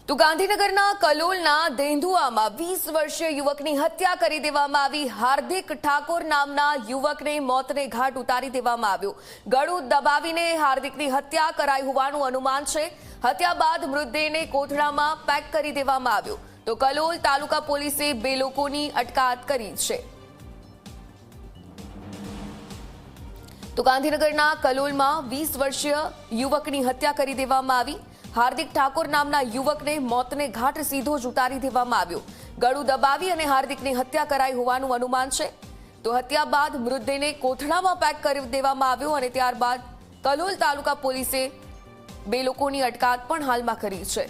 તો ગાંધીનગરના કલોલના દેંધુઆમાં 20 વર્ષીય યુવકની હત્યા કરી દેવામાં આવી। હાર્દિક ઠાકોર નામના યુવકને મોતને ઘાટ ઉતારી દેવામાં આવ્યો। ગળું દબાવીને હાર્દિકની હત્યા કરાઈ હોવાનું અનુમાન છે। હત્યા બાદ મૃતદેહને કોથળામાં પેક કરી દેવામાં આવ્યો। તો કલોલ તાલુકા પોલીસે 2 લોકોની અટકાયત કરી છે। તો ગાંધીનગરના કલોલમાં 20 વર્ષીય યુવકની હત્યા કરી દેવામાં આવી। હાર્દિક ઠાકોર નામના યુવકને મોતને ઘાટ સીધો જ ઉતારી દેવામાં આવ્યો। ગળું દબાવી અને હાર્દિકની હત્યા કરાઈ હોવાનું અનુમાન છે। તો હત્યા બાદ મૃતદેહને કોથળામાં પેક કરી દેવામાં આવ્યો અને ત્યારબાદ કલોલ તાલુકા પોલીસે 2 લોકોની અટકાયત પણ હાલમાં કરી છે।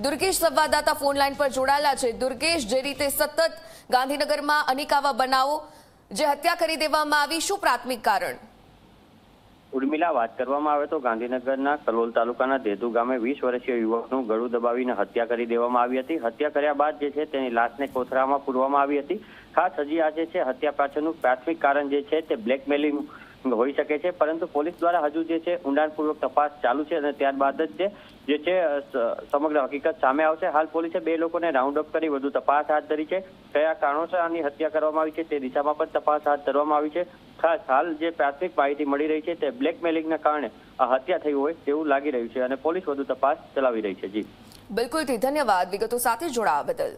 દુર્ગેશ સંવાદદાતા ફોન લાઈન પર જોડાયેલા છે। દુર્ગેશ, જે રીતે સતત ગાંધીનગરમાં અનેક આવા બનાવો જે હત્યા કરી દેવામાં આવી, શું પ્રાથમિક કારણ? ઉર્મિલા, વાત કરવામાં આવે તો ગાંધીનગરના કલોલ તાલુકાના દેધુ ગામે 20 વર્ષીય યુવકનું ગળું દબાવીને હત્યા કરી દેવામાં આવી હતી। હત્યા કર્યા બાદ જે છે તેની લાશને કોથળામાં પૂરવામાં આવી હતી। ખાસ હજી આ જે છે હત્યા પાછળનું પ્રાથમિક કારણ જે છે તે બ્લેકમેલિંગ હોઈ શકે છે, પરંતુ પોલીસ દ્વારા હજુ જે છે ઊંડાણપૂર્વક તપાસ ચાલુ છે અને ત્યારબાદ જ જે છે સમગ્ર હકીકત સામે આવશે। હાલ પોલીસે 2 લોકોને રાઉન્ડ અપ કરી વધુ તપાસ હાથ ધરી છે। કયા કારણોસર આની હત્યા કરવામાં આવી છે તે દિશામાં પણ તપાસ હાથ ધરવામાં આવી છે। ખાસ હાલ જે પ્રાથમિક માહિતી મળી રહી છે તે બ્લેકમેલિંગના કારણે આ હત્યા થઈ હોય તેવું લાગી રહ્યું છે અને પોલીસ વધુ તપાસ ચલાવી રહી છે। જી બિલકુલ, ધન્યવાદ વિગતો સાથે જોડાવા બદલ।